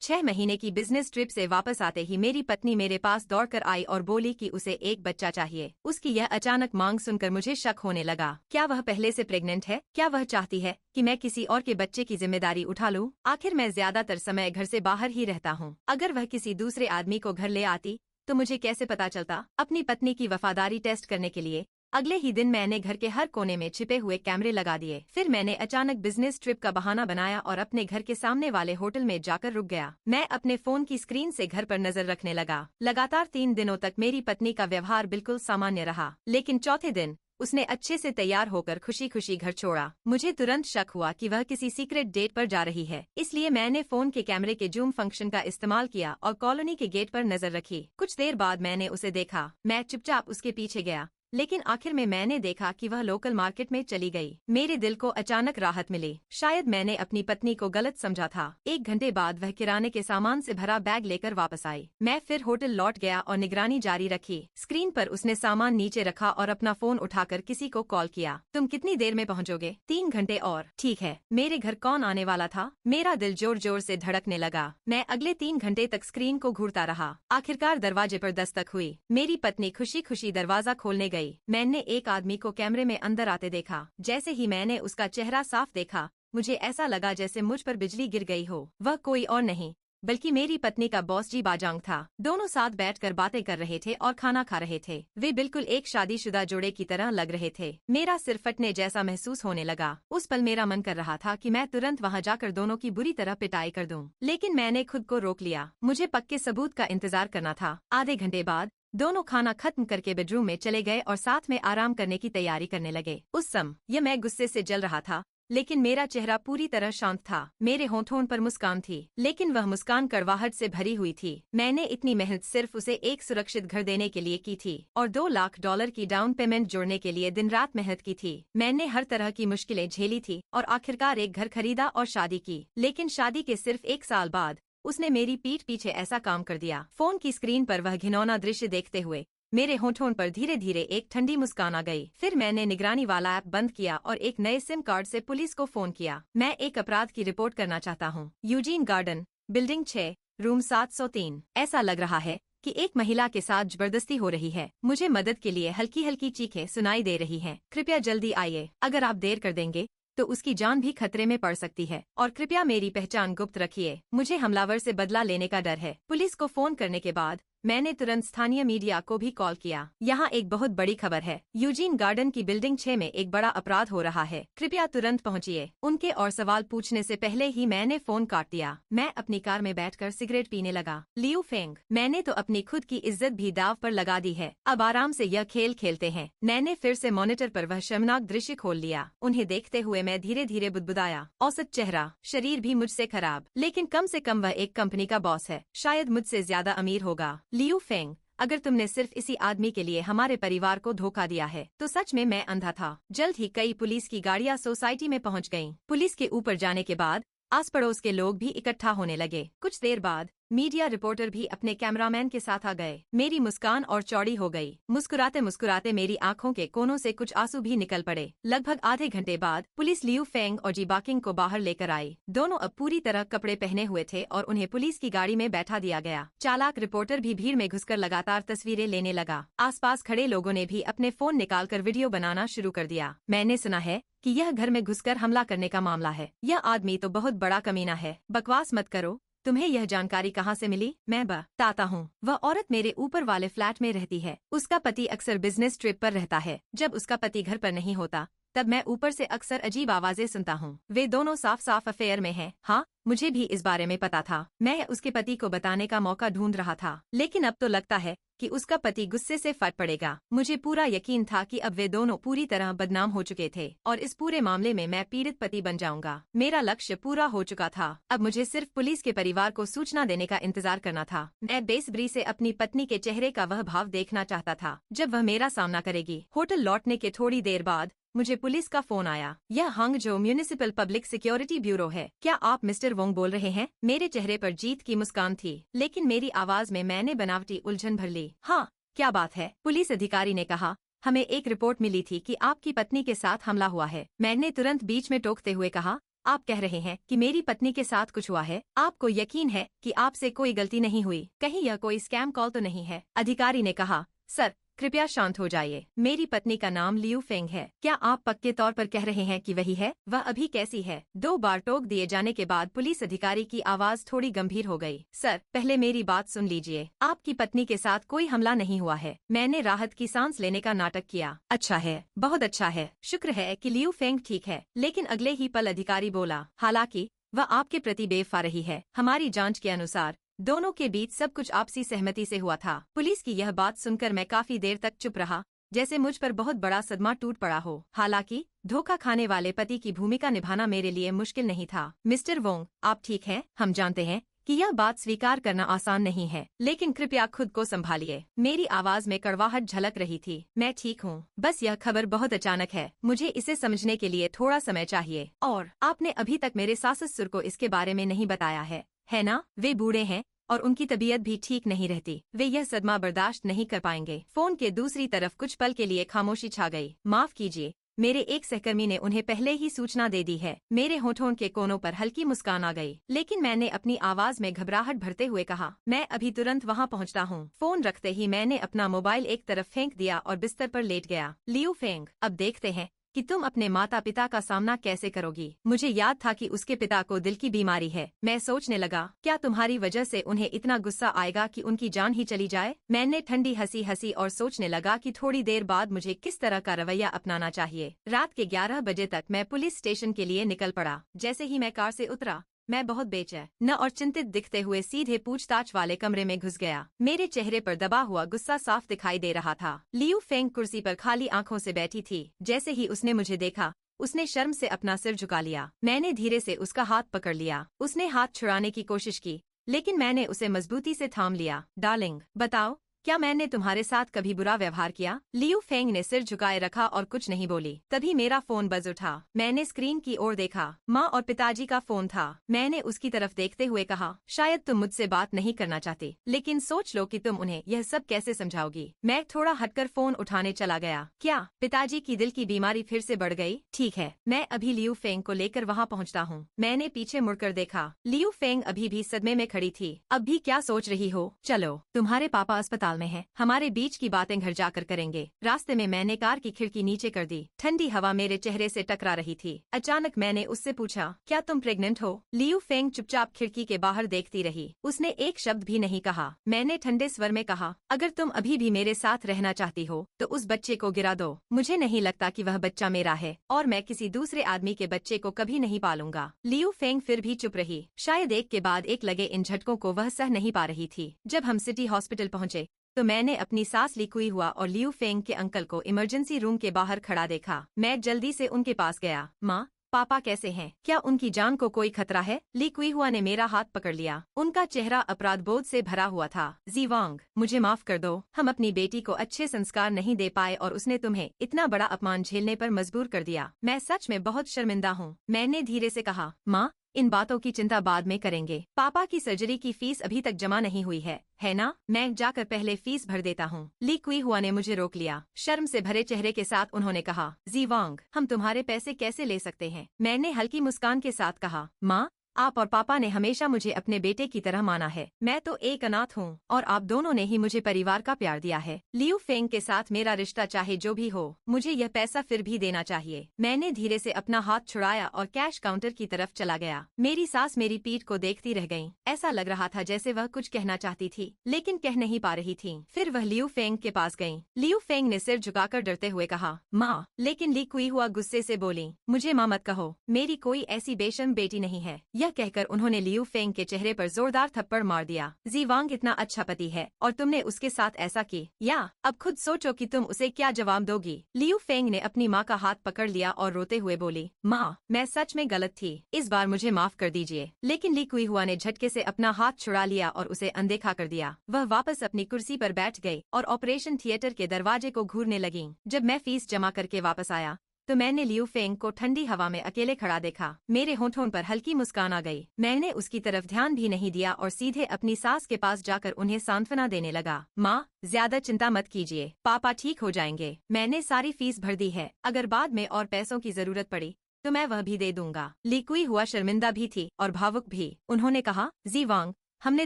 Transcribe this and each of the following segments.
6 महीने की business trip से वापस आते ही मेरी पत्नी मेरे पास दौड़कर आई और बोली कि उसे एक बच्चा चाहिए। उसकी यह अचानक मांग सुनकर मुझे शक होने लगा। क्या वह पहले से प्रेग्नेंट है? क्या वह चाहती है कि मैं किसी और के बच्चे की जिम्मेदारी उठा लूं? आखिर मैं ज्यादातर समय घर से बाहर ही रहता हूं। अगर वह किसी दूसरे आदमी को घर ले आती तो मुझे कैसे पता चलता? अपनी पत्नी की वफादारी टेस्ट करने के लिए अगले ही दिन मैंने घर के हर कोने में छिपे हुए कैमरे लगा दिए। फिर मैंने अचानक बिजनेस ट्रिप का बहाना बनाया और अपने घर के सामने वाले होटल में जाकर रुक गया। मैं अपने फोन की स्क्रीन से घर पर नजर रखने लगा। लगातार 3 दिनों तक मेरी पत्नी का व्यवहार बिल्कुल सामान्य रहा, लेकिन चौथे दिन उसने अच्छे से तैयार होकर खुशी खुशी घर छोड़ा। मुझे तुरंत शक हुआ कि वह किसी सीक्रेट डेट पर जा रही है, इसलिए मैंने फोन के कैमरे के जूम फंक्शन का इस्तेमाल किया और कॉलोनी के गेट पर नजर रखी। कुछ देर बाद मैंने उसे देखा। मैं चुपचाप उसके पीछे गया, लेकिन आखिर में मैंने देखा कि वह लोकल मार्केट में चली गई। मेरे दिल को अचानक राहत मिली। शायद मैंने अपनी पत्नी को गलत समझा था। 1 घंटे बाद वह किराने के सामान से भरा बैग लेकर वापस आई। मैं फिर होटल लौट गया और निगरानी जारी रखी। स्क्रीन पर उसने सामान नीचे रखा और अपना फोन उठाकर किसी को कॉल किया। तुम कितनी देर में पहुँचोगे? 3 घंटे और। ठीक है। मेरे घर कौन आने वाला था? मेरा दिल जोर जोर से धड़कने लगा। मैं अगले 3 घंटे तक स्क्रीन को घूरता रहा। आखिरकार दरवाजे पर दस्तक हुई। मेरी पत्नी खुशी खुशी दरवाजा खोलने गई। मैंने एक आदमी को कैमरे में अंदर आते देखा। जैसे ही मैंने उसका चेहरा साफ देखा, मुझे ऐसा लगा जैसे मुझ पर बिजली गिर गई हो। वह कोई और नहीं बल्कि मेरी पत्नी का बॉस जी बाजांग था। दोनों साथ बैठकर बातें कर रहे थे और खाना खा रहे थे। वे बिल्कुल एक शादीशुदा जोड़े की तरह लग रहे थे। मेरा सिर फटने जैसा महसूस होने लगा। उस पल मेरा मन कर रहा था कि मैं तुरंत वहां जाकर दोनों की बुरी तरह पिटाई कर दूं, लेकिन मैंने खुद को रोक लिया। मुझे पक्के सबूत का इंतजार करना था। आधे घंटे बाद दोनों खाना खत्म करके बेडरूम में चले गए और साथ में आराम करने की तैयारी करने लगे। उस समय मैं गुस्से से जल रहा था, लेकिन मेरा चेहरा पूरी तरह शांत था। मेरे होठों पर मुस्कान थी, लेकिन वह मुस्कान कड़वाहट से भरी हुई थी। मैंने इतनी मेहनत सिर्फ उसे एक सुरक्षित घर देने के लिए की थी और $2 लाख की डाउन पेमेंट जोड़ने के लिए दिन रात मेहनत की थी। मैंने हर तरह की मुश्किलें झेली थी और आखिरकार एक घर खरीदा और शादी की। लेकिन शादी के सिर्फ 1 साल बाद उसने मेरी पीठ पीछे ऐसा काम कर दिया। फोन की स्क्रीन पर वह घिनौना दृश्य देखते हुए मेरे होठों पर धीरे धीरे एक ठंडी मुस्कान आ गई। फिर मैंने निगरानी वाला ऐप बंद किया और एक नए सिम कार्ड से पुलिस को फोन किया। मैं एक अपराध की रिपोर्ट करना चाहता हूँ। Eugene garden, building 6, room 703। ऐसा लग रहा है कि एक महिला के साथ जबरदस्ती हो रही है। मुझे मदद के लिए हल्की हल्की चीखें सुनाई दे रही हैं। कृपया जल्दी आइए। अगर आप देर कर देंगे तो उसकी जान भी खतरे में पड़ सकती है। और कृपया मेरी पहचान गुप्त रखिए। मुझे हमलावर से बदला लेने का डर है। पुलिस को फोन करने के बाद मैंने तुरंत स्थानीय मीडिया को भी कॉल किया। यहाँ एक बहुत बड़ी खबर है। यूजीन गार्डन की बिल्डिंग 6 में एक बड़ा अपराध हो रहा है। कृपया तुरंत पहुँचिए। उनके और सवाल पूछने से पहले ही मैंने फोन काट दिया। मैं अपनी कार में बैठकर सिगरेट पीने लगा। लियू फेंग, मैंने तो अपनी खुद की इज्जत भी दाव पर लगा दी है। अब आराम से यह खेल खेलते हैं। मैंने फिर से मॉनिटर पर वह शर्मनाक दृश्य खोल लिया। उन्हें देखते हुए मैं धीरे धीरे बुदबुदाया। औसत चेहरा, शरीर भी मुझसे खराब, लेकिन कम से कम वह एक कंपनी का बॉस है। शायद मुझसे ज्यादा अमीर होगा। लियू फेंग, अगर तुमने सिर्फ इसी आदमी के लिए हमारे परिवार को धोखा दिया है तो सच में मैं अंधा था। जल्द ही कई पुलिस की गाड़ियां सोसाइटी में पहुंच गईं। पुलिस के ऊपर जाने के बाद आस पड़ोस के लोग भी इकट्ठा होने लगे। कुछ देर बाद मीडिया रिपोर्टर भी अपने कैमरामैन के साथ आ गए। मेरी मुस्कान और चौड़ी हो गई। मुस्कुराते मुस्कुराते मेरी आंखों के कोनों से कुछ आंसू भी निकल पड़े। लगभग आधे घंटे बाद पुलिस लियू फेंग और जी बाकिंग को बाहर लेकर आई। दोनों अब पूरी तरह कपड़े पहने हुए थे और उन्हें पुलिस की गाड़ी में बैठा दिया गया। चालाक रिपोर्टर भी भीड़ में घुसकर लगातार तस्वीरें लेने लगा। आसपास खड़े लोगों ने भी अपने फोन निकालकर वीडियो बनाना शुरू कर दिया। मैंने सुना है कि यह घर में घुसकर हमला करने का मामला है। यह आदमी तो बहुत बड़ा कमीना है। बकवास मत करो। तुम्हें यह जानकारी कहाँ से मिली? मैं बताता हूँ। वह औरत मेरे ऊपर वाले फ्लैट में रहती है। उसका पति अक्सर बिजनेस ट्रिप पर रहता है। जब उसका पति घर पर नहीं होता तब मैं ऊपर से अक्सर अजीब आवाजें सुनता हूँ। वे दोनों साफ साफ अफेयर में हैं। हाँ, मुझे भी इस बारे में पता था। मैं उसके पति को बताने का मौका ढूंढ रहा था, लेकिन अब तो लगता है कि उसका पति गुस्से से फट पड़ेगा। मुझे पूरा यकीन था कि अब वे दोनों पूरी तरह बदनाम हो चुके थे और इस पूरे मामले में मैं पीड़ित पति बन जाऊंगा। मेरा लक्ष्य पूरा हो चुका था। अब मुझे सिर्फ पुलिस के परिवार को सूचना देने का इंतजार करना था। मैं बेसब्री से अपनी पत्नी के चेहरे का वह भाव देखना चाहता था जब वह मेरा सामना करेगी। होटल लौटने के थोड़ी देर बाद मुझे पुलिस का फोन आया। यह हांगझो म्यूनिसिपल पब्लिक सिक्योरिटी ब्यूरो है। क्या आप मिस्टर वोंग बोल रहे हैं? मेरे चेहरे पर जीत की मुस्कान थी, लेकिन मेरी आवाज में मैंने बनावटी उलझन भर ली। हाँ, क्या बात है? पुलिस अधिकारी ने कहा। हमें एक रिपोर्ट मिली थी कि आपकी पत्नी के साथ हमला हुआ है। मैंने तुरंत बीच में टोकते हुए कहा, आप कह रहे हैं कि मेरी पत्नी के साथ कुछ हुआ है। आपको यकीन है कि आपसे कोई गलती नहीं हुई? कहीं यह कोई स्कैम कॉल तो नहीं है? अधिकारी ने कहा। सर, कृपया शांत हो जाइए। मेरी पत्नी का नाम लियू फेंग है। क्या आप पक्के तौर पर कह रहे हैं कि वही है? वह अभी कैसी है? 2 बार टोक दिए जाने के बाद पुलिस अधिकारी की आवाज थोड़ी गंभीर हो गई। सर, पहले मेरी बात सुन लीजिए। आपकी पत्नी के साथ कोई हमला नहीं हुआ है। मैंने राहत की सांस लेने का नाटक किया। अच्छा है, बहुत अच्छा है। शुक्र है कि लियू फेंग ठीक है। लेकिन अगले ही पल अधिकारी बोला, हालांकि वह आपके प्रति बेवफा रही है। हमारी जांच के अनुसार दोनों के बीच सब कुछ आपसी सहमति से हुआ था। पुलिस की यह बात सुनकर मैं काफी देर तक चुप रहा, जैसे मुझ पर बहुत बड़ा सदमा टूट पड़ा हो। हालांकि धोखा खाने वाले पति की भूमिका निभाना मेरे लिए मुश्किल नहीं था। मिस्टर वोंग, आप ठीक हैं? हम जानते हैं कि यह बात स्वीकार करना आसान नहीं है, लेकिन कृपया खुद को संभालिए। मेरी आवाज में कड़वाहट झलक रही थी। मैं ठीक हूँ, बस यह खबर बहुत अचानक है। मुझे इसे समझने के लिए थोड़ा समय चाहिए। और आपने अभी तक मेरे सास-ससुर को इसके बारे में नहीं बताया है ना? वे बूढ़े हैं और उनकी तबीयत भी ठीक नहीं रहती। वे यह सदमा बर्दाश्त नहीं कर पाएंगे। फोन के दूसरी तरफ कुछ पल के लिए खामोशी छा गई। माफ कीजिए, मेरे एक सहकर्मी ने उन्हें पहले ही सूचना दे दी है। मेरे होठों के कोनों पर हल्की मुस्कान आ गई, लेकिन मैंने अपनी आवाज में घबराहट भरते हुए कहा, मैं अभी तुरंत वहाँ पहुँचता हूँ। फोन रखते ही मैंने अपना मोबाइल एक तरफ फेंक दिया और बिस्तर पर लेट गया। लियू फेंग, अब देखते हैं कि तुम अपने माता पिता का सामना कैसे करोगी। मुझे याद था कि उसके पिता को दिल की बीमारी है। मैं सोचने लगा, क्या तुम्हारी वजह से उन्हें इतना गुस्सा आएगा कि उनकी जान ही चली जाए? मैंने ठंडी हंसी हंसी और सोचने लगा कि थोड़ी देर बाद मुझे किस तरह का रवैया अपनाना चाहिए। रात के 11 बजे तक मैं पुलिस स्टेशन के लिए निकल पड़ा। जैसे ही मैं कार से उतरा, मैं बहुत बेचैन और चिंतित दिखते हुए सीधे पूछताछ वाले कमरे में घुस गया। मेरे चेहरे पर दबा हुआ गुस्सा साफ दिखाई दे रहा था। लियू फेंग कुर्सी पर खाली आंखों से बैठी थी। जैसे ही उसने मुझे देखा, उसने शर्म से अपना सिर झुका लिया। मैंने धीरे से उसका हाथ पकड़ लिया। उसने हाथ छुड़ाने की कोशिश की, लेकिन मैंने उसे मजबूती से थाम लिया। डार्लिंग, बताओ, क्या मैंने तुम्हारे साथ कभी बुरा व्यवहार किया? लियू फेंग ने सिर झुकाए रखा और कुछ नहीं बोली। तभी मेरा फोन बज उठा। मैंने स्क्रीन की ओर देखा। माँ और पिताजी का फोन था। मैंने उसकी तरफ देखते हुए कहा, शायद तुम मुझसे बात नहीं करना चाहती, लेकिन सोच लो कि तुम उन्हें यह सब कैसे समझाओगी। मैं थोड़ा हटकर फोन उठाने चला गया। क्या पिताजी की दिल की बीमारी फिर से बढ़ गई? ठीक है, मैं अभी लियू फेंग को लेकर वहाँ पहुँचता हूँ। मैंने पीछे मुड़कर देखा। लियू फेंग अभी भी सदमे में खड़ी थी। अब भी क्या सोच रही हो? चलो, तुम्हारे पापा अस्पताल में है, हमारे बीच की बातें घर जाकर करेंगे। रास्ते में मैंने कार की खिड़की नीचे कर दी। ठंडी हवा मेरे चेहरे से टकरा रही थी। अचानक मैंने उससे पूछा, क्या तुम प्रेग्नेंट हो? लियू फेंग चुपचाप खिड़की के बाहर देखती रही। उसने एक शब्द भी नहीं कहा। मैंने ठंडे स्वर में कहा, अगर तुम अभी भी मेरे साथ रहना चाहती हो तो उस बच्चे को गिरा दो। मुझे नहीं लगता कि वह बच्चा मेरा है और मैं किसी दूसरे आदमी के बच्चे को कभी नहीं पालूंगा। लियू फेंग फिर भी चुप रही। शायद एक के बाद एक लगे इन झटकों को वह सह नहीं पा रही थी। जब हम सिटी हॉस्पिटल पहुँचे तो मैंने अपनी सांस ली कुई हुआ और लियू फेंग के अंकल को इमरजेंसी रूम के बाहर खड़ा देखा। मैं जल्दी से उनके पास गया। माँ, पापा कैसे हैं? क्या उनकी जान को कोई खतरा है? ली कुई हुआ ने मेरा हाथ पकड़ लिया। उनका चेहरा अपराध बोध से भरा हुआ था। जीवांग, मुझे माफ कर दो। हम अपनी बेटी को अच्छे संस्कार नहीं दे पाए और उसने तुम्हें इतना बड़ा अपमान झेलने पर मजबूर कर दिया। मैं सच में बहुत शर्मिंदा हूँ। मैंने धीरे से कहा, माँ, इन बातों की चिंता बाद में करेंगे। पापा की सर्जरी की फीस अभी तक जमा नहीं हुई है ना? मैं जाकर पहले फीस भर देता हूँ। ली कुई हुआ ने मुझे रोक लिया। शर्म से भरे चेहरे के साथ उन्होंने कहा, जीवांग, हम तुम्हारे पैसे कैसे ले सकते हैं? मैंने हल्की मुस्कान के साथ कहा, माँ, आप और पापा ने हमेशा मुझे अपने बेटे की तरह माना है। मैं तो एक अनाथ हूँ और आप दोनों ने ही मुझे परिवार का प्यार दिया है। लियू फेंग के साथ मेरा रिश्ता चाहे जो भी हो, मुझे यह पैसा फिर भी देना चाहिए। मैंने धीरे से अपना हाथ छुड़ाया और कैश काउंटर की तरफ चला गया। मेरी सास मेरी पीठ को देखती रह गईं। ऐसा लग रहा था जैसे वह कुछ कहना चाहती थी, लेकिन कह नहीं पा रही थी। फिर वह लियू फेंग के पास गईं। लियू फेंग ने सिर झुकाकर डरते हुए कहा, माँ, लेकिन ली कुई हुआ गुस्से से बोली, मुझे माँ मत कहो, मेरी कोई ऐसी बेशर्म बेटी नहीं है। कहकर उन्होंने लियू फेंग के चेहरे पर जोरदार थप्पड़ मार दिया। जीवांग इतना अच्छा पति है और तुमने उसके साथ ऐसा की? या अब खुद सोचो कि तुम उसे क्या जवाब दोगी। लियू फेंग ने अपनी माँ का हाथ पकड़ लिया और रोते हुए बोली, माँ, मैं सच में गलत थी, इस बार मुझे माफ कर दीजिए। लेकिन ली कुई हुआ ने झटके से अपना हाथ छुड़ा लिया और उसे अनदेखा कर दिया। वह वापस अपनी कुर्सी पर बैठ गई और ऑपरेशन थिएटर के दरवाजे को घूरने लगी। जब मैं फीस जमा करके वापस आया तो मैंने लियू फेंग को ठंडी हवा में अकेले खड़ा देखा। मेरे होठों पर हल्की मुस्कान आ गई। मैंने उसकी तरफ ध्यान भी नहीं दिया और सीधे अपनी सास के पास जाकर उन्हें सांत्वना देने लगा। माँ, ज्यादा चिंता मत कीजिए, पापा ठीक हो जाएंगे। मैंने सारी फीस भर दी है। अगर बाद में और पैसों की जरूरत पड़ी तो मैं वह भी दे दूंगा। ली कुई हुआ शर्मिंदा भी थी और भावुक भी। उन्होंने कहा, जी वांग, हमने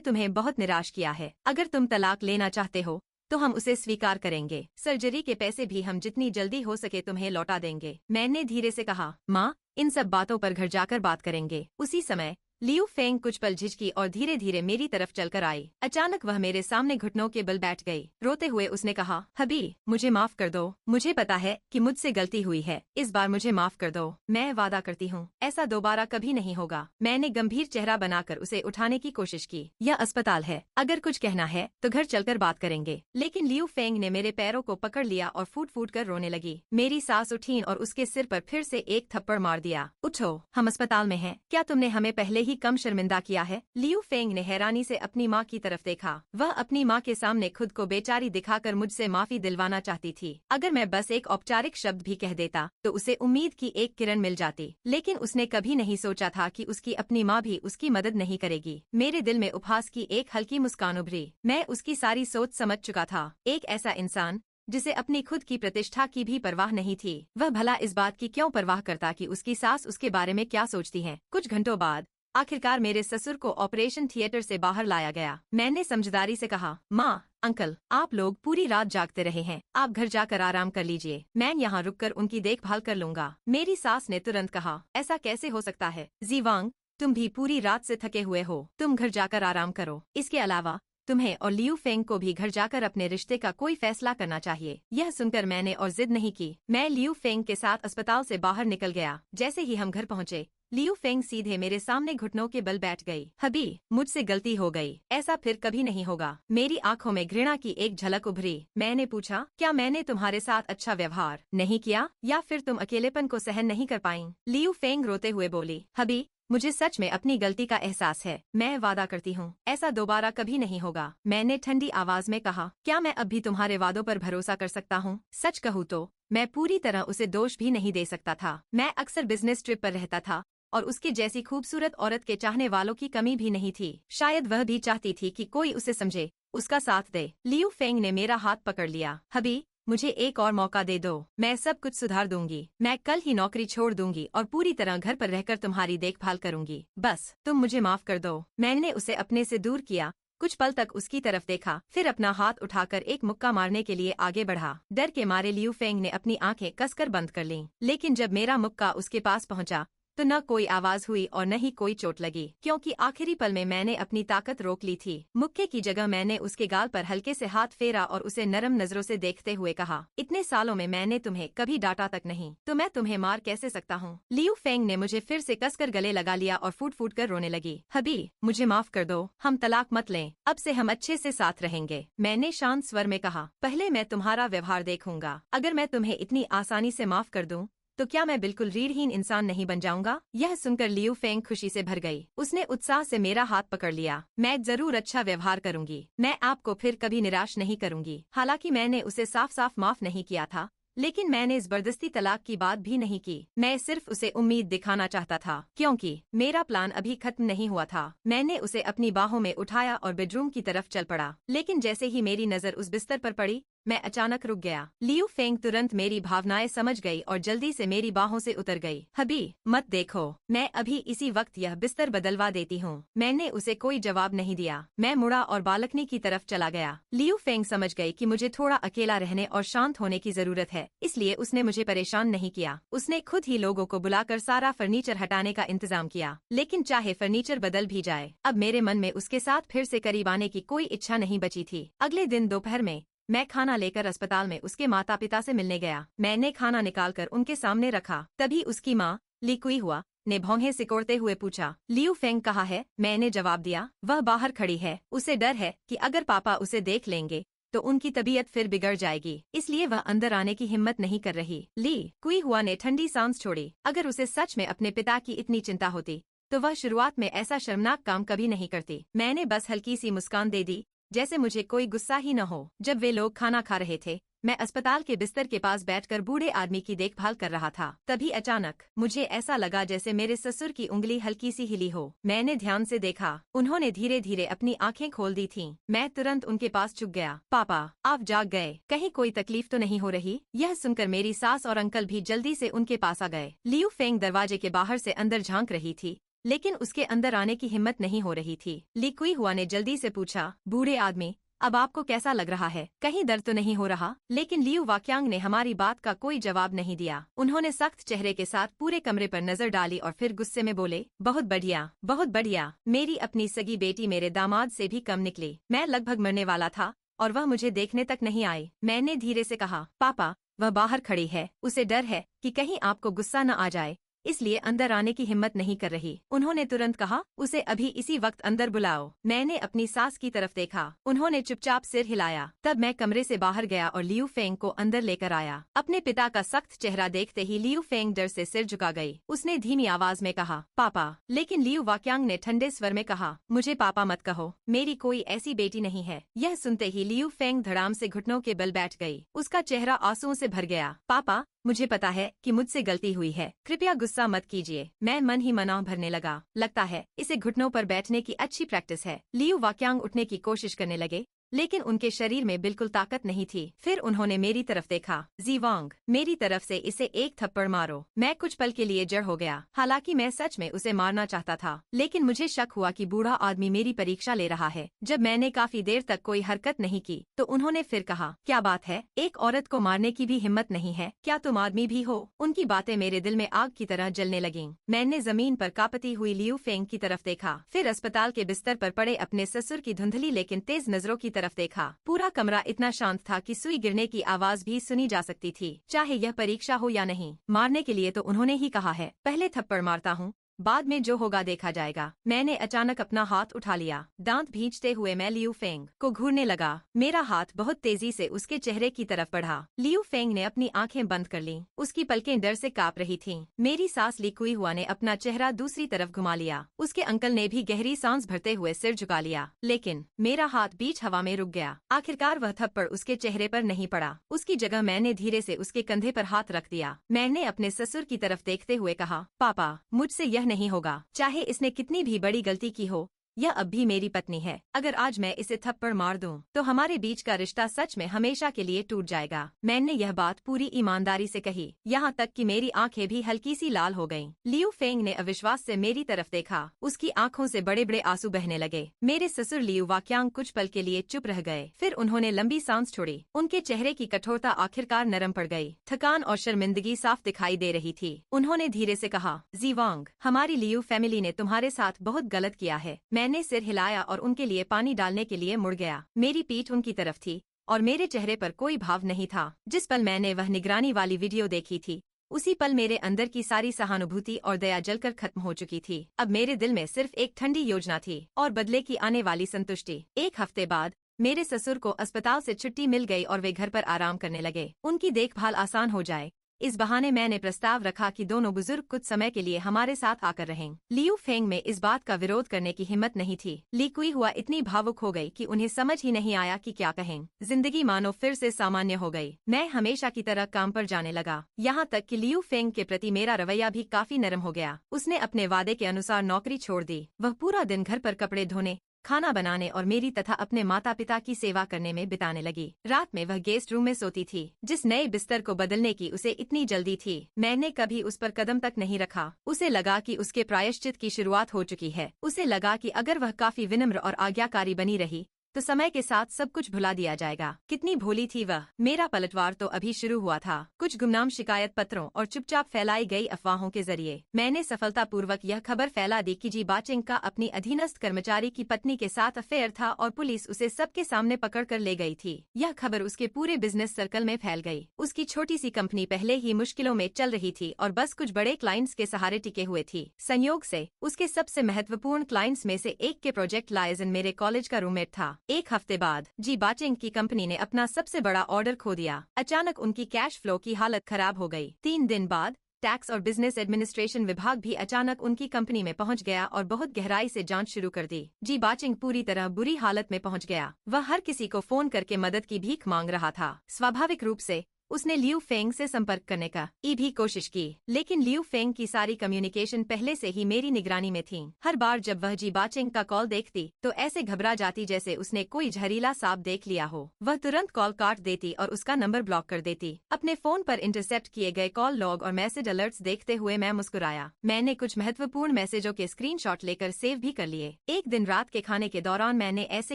तुम्हें बहुत निराश किया है। अगर तुम तलाक लेना चाहते हो तो हम उसे स्वीकार करेंगे। सर्जरी के पैसे भी हम जितनी जल्दी हो सके तुम्हें लौटा देंगे। मैंने धीरे से कहा, माँ, इन सब बातों पर घर जाकर बात करेंगे। उसी समय लियू फेंग कुछ पल झिझकी और धीरे धीरे मेरी तरफ चलकर आई। अचानक वह मेरे सामने घुटनों के बल बैठ गई। रोते हुए उसने कहा, हबी, मुझे माफ कर दो। मुझे पता है कि मुझसे गलती हुई है। इस बार मुझे माफ कर दो। मैं वादा करती हूँ ऐसा दोबारा कभी नहीं होगा। मैंने गंभीर चेहरा बनाकर उसे उठाने की कोशिश की। यह अस्पताल है, अगर कुछ कहना है तो घर चलकर बात करेंगे। लेकिन लियू फेंग ने मेरे पैरों को पकड़ लिया और फूट फूट कर रोने लगी। मेरी सास उठी और उसके सिर पर फिर से एक थप्पड़ मार दिया। उठो, हम अस्पताल में हैं। क्या तुमने हमें पहले ही कम शर्मिंदा किया है? लियू फेंग ने हैरानी से अपनी माँ की तरफ देखा। वह अपनी माँ के सामने खुद को बेचारी दिखाकर मुझसे माफी दिलवाना चाहती थी। अगर मैं बस एक औपचारिक शब्द भी कह देता तो उसे उम्मीद की एक किरण मिल जाती। लेकिन उसने कभी नहीं सोचा था कि उसकी अपनी माँ भी उसकी मदद नहीं करेगी। मेरे दिल में उपहास की एक हल्की मुस्कान उभरी। मैं उसकी सारी सोच समझ चुका था। एक ऐसा इंसान जिसे अपनी खुद की प्रतिष्ठा की भी परवाह नहीं थी, वह भला इस बात की क्यों परवाह करता कि उसकी सास उसके बारे में क्या सोचती है। कुछ घंटों बाद आखिरकार मेरे ससुर को ऑपरेशन थिएटर से बाहर लाया गया। मैंने समझदारी से कहा, माँ, अंकल, आप लोग पूरी रात जागते रहे हैं, आप घर जाकर आराम कर लीजिए। मैं यहाँ रुककर उनकी देखभाल कर लूंगा। मेरी सास ने तुरंत कहा, ऐसा कैसे हो सकता है जीवांग, तुम भी पूरी रात से थके हुए हो, तुम घर जाकर आराम करो। इसके अलावा तुम्हें और लियू फेंग को भी घर जाकर अपने रिश्ते का कोई फैसला करना चाहिए। यह सुनकर मैंने और जिद नहीं की। मैं लियू फेंग के साथ अस्पताल से बाहर निकल गया। जैसे ही हम घर पहुँचे, लियू फेंग सीधे मेरे सामने घुटनों के बल बैठ गई। हबी, मुझसे गलती हो गई, ऐसा फिर कभी नहीं होगा। मेरी आंखों में घृणा की एक झलक उभरी। मैंने पूछा, क्या मैंने तुम्हारे साथ अच्छा व्यवहार नहीं किया या फिर तुम अकेलेपन को सहन नहीं कर पाई? लियू फेंग रोते हुए बोली, हबी, मुझे सच में अपनी गलती का एहसास है। मैं वादा करती हूँ ऐसा दोबारा कभी नहीं होगा। मैंने ठंडी आवाज में कहा, क्या मैं अब भी तुम्हारे वादों पर भरोसा कर सकता हूँ? सच कहूँ तो मैं पूरी तरह उसे दोष भी नहीं दे सकता था। मैं अक्सर बिजनेस ट्रिप पर रहता था और उसके जैसी खूबसूरत औरत के चाहने वालों की कमी भी नहीं थी। शायद वह भी चाहती थी कि कोई उसे समझे, उसका साथ दे। लियू फेंग ने मेरा हाथ पकड़ लिया। हबी, मुझे एक और मौका दे दो, मैं सब कुछ सुधार दूंगी। मैं कल ही नौकरी छोड़ दूंगी और पूरी तरह घर पर रहकर तुम्हारी देखभाल करूंगी। बस तुम मुझे माफ कर दो। मैंने उसे अपने से दूर किया, कुछ पल तक उसकी तरफ देखा, फिर अपना हाथ उठाकर एक मुक्का मारने के लिए आगे बढ़ा। डर के मारे लियू फेंग ने अपनी आंखें कसकर बंद कर लीं। लेकिन जब मेरा मुक्का उसके पास पहुंचा तो न कोई आवाज हुई और न ही कोई चोट लगी, क्योंकि आखिरी पल में मैंने अपनी ताकत रोक ली थी। मुक्के की जगह मैंने उसके गाल पर हल्के से हाथ फेरा और उसे नरम नजरों से देखते हुए कहा, इतने सालों में मैंने तुम्हें कभी डांटा तक नहीं, तो मैं तुम्हें मार कैसे सकता हूँ? लियू फेंग ने मुझे फिर से कसकर गले लगा लिया और फूट फूट कर रोने लगी। हबी, मुझे माफ कर दो, हम तलाक मत लें, अब से हम अच्छे से साथ रहेंगे। मैंने शांत स्वर में कहा, पहले मैं तुम्हारा व्यवहार देखूंगा। अगर मैं तुम्हें इतनी आसानी से माफ कर दूं तो क्या मैं बिल्कुल रीढ़हीन इंसान नहीं बन जाऊंगा? यह सुनकर लियू फेंग खुशी से भर गई। उसने उत्साह से मेरा हाथ पकड़ लिया। मैं जरूर अच्छा व्यवहार करूंगी, मैं आपको फिर कभी निराश नहीं करूंगी। हालांकि मैंने उसे साफ साफ माफ नहीं किया था, लेकिन मैंने जबरदस्ती तलाक की बात भी नहीं की। मैं सिर्फ उसे उम्मीद दिखाना चाहता था, क्योंकि मेरा प्लान अभी खत्म नहीं हुआ था। मैंने उसे अपनी बाहों में उठाया और बेडरूम की तरफ चल पड़ा। लेकिन जैसे ही मेरी नजर उस बिस्तर पर पड़ी, मैं अचानक रुक गया। लियू फेंग तुरंत मेरी भावनाएं समझ गई और जल्दी से मेरी बाहों से उतर गई। हबी, मत देखो, मैं अभी इसी वक्त यह बिस्तर बदलवा देती हूँ। मैंने उसे कोई जवाब नहीं दिया। मैं मुड़ा और बालकनी की तरफ चला गया। लियू फेंग समझ गई कि मुझे थोड़ा अकेला रहने और शांत होने की जरूरत है, इसलिए उसने मुझे परेशान नहीं किया। उसने खुद ही लोगों को बुलाकर सारा फर्नीचर हटाने का इंतजाम किया। लेकिन चाहे फर्नीचर बदल भी जाए, अब मेरे मन में उसके साथ फिर से करीब आने की कोई इच्छा नहीं बची थी। अगले दिन दोपहर में मैं खाना लेकर अस्पताल में उसके माता पिता से मिलने गया। मैंने खाना निकालकर उनके सामने रखा, तभी उसकी माँ ली कुई हुआ ने भौहें सिकोड़ते हुए पूछा, लियू फेंग कहाँ है? मैंने जवाब दिया, वह बाहर खड़ी है, उसे डर है कि अगर पापा उसे देख लेंगे तो उनकी तबीयत फिर बिगड़ जाएगी, इसलिए वह अंदर आने की हिम्मत नहीं कर रही। ली कुई हुआ ने ठंडी सांस छोड़ी। अगर उसे सच में अपने पिता की इतनी चिंता होती तो वह शुरुआत में ऐसा शर्मनाक काम कभी नहीं करती। मैंने बस हल्की सी मुस्कान दे दी, जैसे मुझे कोई गुस्सा ही न हो। जब वे लोग खाना खा रहे थे मैं अस्पताल के बिस्तर के पास बैठकर बूढ़े आदमी की देखभाल कर रहा था। तभी अचानक मुझे ऐसा लगा जैसे मेरे ससुर की उंगली हल्की सी हिली हो। मैंने ध्यान से देखा, उन्होंने धीरे धीरे अपनी आंखें खोल दी थीं। मैं तुरंत उनके पास झुक गया। पापा, आप जाग गए, कहीं कोई तकलीफ तो नहीं हो रही? यह सुनकर मेरी सास और अंकल भी जल्दी से उनके पास आ गए। लियू फेंग दरवाजे के बाहर से अंदर झांक रही थी, लेकिन उसके अंदर आने की हिम्मत नहीं हो रही थी। ली कुई हुआ ने जल्दी से पूछा, बूढ़े आदमी, अब आपको कैसा लग रहा है? कहीं दर्द तो नहीं हो रहा? लेकिन लियू वाक्यांग ने हमारी बात का कोई जवाब नहीं दिया। उन्होंने सख्त चेहरे के साथ पूरे कमरे पर नजर डाली और फिर गुस्से में बोले, बहुत बढ़िया, बहुत बढ़िया। मेरी अपनी सगी बेटी मेरे दामाद से भी कम निकली। मैं लगभग मरने वाला था और वह मुझे देखने तक नहीं आई। मैंने धीरे से कहा, पापा, वह बाहर खड़ी है, उसे डर है कि कहीं आपको गुस्सा न आ जाए, इसलिए अंदर आने की हिम्मत नहीं कर रही। उन्होंने तुरंत कहा, उसे अभी इसी वक्त अंदर बुलाओ। मैंने अपनी सास की तरफ देखा, उन्होंने चुपचाप सिर हिलाया। तब मैं कमरे से बाहर गया और लियू फेंग को अंदर लेकर आया। अपने पिता का सख्त चेहरा देखते ही लियू फेंग डर से सिर झुका गई। उसने धीमी आवाज में कहा, पापा। लेकिन लियू वाक्यांग ने ठंडे स्वर में कहा, मुझे पापा मत कहो, मेरी कोई ऐसी बेटी नहीं है। यह सुनते ही लियू फेंग धड़ाम से घुटनों के बल बैठ गई। उसका चेहरा आंसुओं से भर गया। पापा, मुझे पता है कि मुझसे गलती हुई है, कृपया गुस्सा मत कीजिए। मैं मन ही मन आह भरने लगा। लगता है इसे घुटनों पर बैठने की अच्छी प्रैक्टिस है। लियू वाक्यांग उठने की कोशिश करने लगे, लेकिन उनके शरीर में बिल्कुल ताकत नहीं थी। फिर उन्होंने मेरी तरफ देखा। जीवांग, मेरी तरफ से इसे एक थप्पड़ मारो। मैं कुछ पल के लिए जड़ हो गया। हालांकि मैं सच में उसे मारना चाहता था, लेकिन मुझे शक हुआ कि बूढ़ा आदमी मेरी परीक्षा ले रहा है। जब मैंने काफी देर तक कोई हरकत नहीं की तो उन्होंने फिर कहा, क्या बात है, एक औरत को मारने की भी हिम्मत नहीं है? क्या तुम आदमी भी हो? उनकी बातें मेरे दिल में आग की तरह जलने लगीं। मैंने जमीन पर कांपती हुई लियू फेंग की तरफ देखा, फिर अस्पताल के बिस्तर पर पड़े अपने ससुर की धुंधली लेकिन तेज नजरों की तरफ देखा। पूरा कमरा इतना शांत था कि सुई गिरने की आवाज भी सुनी जा सकती थी, चाहे यह परीक्षा हो या नहीं। मारने के लिए तो उन्होंने ही कहा है, पहले थप्पड़ मारता हूँ, बाद में जो होगा देखा जाएगा। मैंने अचानक अपना हाथ उठा लिया। दांत भींचते हुए मैं लियू फेंग को घूरने लगा। मेरा हाथ बहुत तेजी से उसके चेहरे की तरफ बढ़ा। लियू फेंग ने अपनी आंखें बंद कर लीं। उसकी पलकें डर से कांप रही थीं। मेरी सास ली कुई हुआ ने अपना चेहरा दूसरी तरफ घुमा लिया। उसके अंकल ने भी गहरी सांस भरते हुए सिर झुका लिया, लेकिन मेरा हाथ बीच हवा में रुक गया। आखिरकार वह थप्पड़ उसके चेहरे पर नहीं पड़ा। उसकी जगह मैंने धीरे से उसके कंधे पर हाथ रख दिया। मैंने अपने ससुर की तरफ देखते हुए कहा, पापा, मुझसे यह नहीं होगा, चाहे इसने कितनी भी बड़ी गलती की हो, यह अब भी मेरी पत्नी है। अगर आज मैं इसे थप्पड़ मार दूं, तो हमारे बीच का रिश्ता सच में हमेशा के लिए टूट जाएगा। मैंने यह बात पूरी ईमानदारी से कही, यहाँ तक कि मेरी आंखें भी हल्की सी लाल हो गईं। लियू फेंग ने अविश्वास से मेरी तरफ देखा। उसकी आंखों से बड़े बड़े आंसू बहने लगे। मेरे ससुर लियू वाक्यांग कुछ पल के लिए चुप रह गए, फिर उन्होंने लंबी सांस छोड़ी। उनके चेहरे की कठोरता आखिरकार नरम पड़ गई। थकान और शर्मिंदगी साफ दिखाई दे रही थी। उन्होंने धीरे से कहा, जीवांग, हमारी लियू फैमिली ने तुम्हारे साथ बहुत गलत किया है। मैंने सिर हिलाया और उनके लिए पानी डालने के लिए मुड़ गया। मेरी पीठ उनकी तरफ थी और मेरे चेहरे पर कोई भाव नहीं था। जिस पल मैंने वह निगरानी वाली वीडियो देखी थी, उसी पल मेरे अंदर की सारी सहानुभूति और दया जलकर खत्म हो चुकी थी। अब मेरे दिल में सिर्फ एक ठंडी योजना थी और बदले की आने वाली संतुष्टि। एक हफ्ते बाद मेरे ससुर को अस्पताल से छुट्टी मिल गई और वे घर पर आराम करने लगे। उनकी देखभाल आसान हो जाए, इस बहाने मैंने प्रस्ताव रखा कि दोनों बुजुर्ग कुछ समय के लिए हमारे साथ आकर रहें। लियू फेंग में इस बात का विरोध करने की हिम्मत नहीं थी। ली कुई हुआ इतनी भावुक हो गई कि उन्हें समझ ही नहीं आया कि क्या कहें। जिंदगी मानो फिर से सामान्य हो गई। मैं हमेशा की तरह काम पर जाने लगा, यहाँ तक कि लियू फेंग के प्रति मेरा रवैया भी काफी नरम हो गया। उसने अपने वादे के अनुसार नौकरी छोड़ दी। वह पूरा दिन घर पर कपड़े धोने, खाना बनाने और मेरी तथा अपने माता पिता की सेवा करने में बिताने लगी। रात में वह गेस्ट रूम में सोती थी। जिस नए बिस्तर को बदलने की उसे इतनी जल्दी थी, मैंने कभी उस पर कदम तक नहीं रखा। उसे लगा कि उसके प्रायश्चित की शुरुआत हो चुकी है। उसे लगा कि अगर वह काफी विनम्र और आज्ञाकारी बनी रही तो समय के साथ सब कुछ भुला दिया जाएगा। कितनी भोली थी वह। मेरा पलटवार तो अभी शुरू हुआ था। कुछ गुमनाम शिकायत पत्रों और चुपचाप फैलाई गई अफवाहों के जरिए मैंने सफलतापूर्वक यह खबर फैला दी कि जी बाचिंग का अपनी अधीनस्थ कर्मचारी की पत्नी के साथ अफेयर था और पुलिस उसे सबके सामने पकड़ कर ले गई थी। यह खबर उसके पूरे बिजनेस सर्कल में फैल गई। उसकी छोटी सी कंपनी पहले ही मुश्किलों में चल रही थी और बस कुछ बड़े क्लाइंट्स के सहारे टिके हुए थी। संयोग से उसके सबसे महत्वपूर्ण क्लाइंट्स में से एक के प्रोजेक्ट लाइजन मेरे कॉलेज का रूममेट था। एक हफ्ते बाद जी बाचिंग की कंपनी ने अपना सबसे बड़ा ऑर्डर खो दिया। अचानक उनकी कैश फ्लो की हालत खराब हो गई। 3 दिन बाद टैक्स और बिजनेस एडमिनिस्ट्रेशन विभाग भी अचानक उनकी कंपनी में पहुंच गया और बहुत गहराई से जांच शुरू कर दी। जी बाचिंग पूरी तरह बुरी हालत में पहुंच गया। वह हर किसी को फोन करके मदद की भीख मांग रहा था। स्वाभाविक रूप से उसने लियू फेंग से संपर्क करने का भी कोशिश की, लेकिन लियू फेंग की सारी कम्युनिकेशन पहले से ही मेरी निगरानी में थी। हर बार जब वह जी बाचिंग का कॉल देखती तो ऐसे घबरा जाती जैसे उसने कोई जहरीला सांप देख लिया हो। वह तुरंत कॉल काट देती और उसका नंबर ब्लॉक कर देती। अपने फोन पर इंटरसेप्ट किए गए कॉल लॉग और मैसेज अलर्ट्स देखते हुए मैं मुस्कुराया। मैंने कुछ महत्वपूर्ण मैसेजों के स्क्रीनशॉट लेकर सेव भी कर लिए। एक दिन रात के खाने के दौरान मैंने ऐसे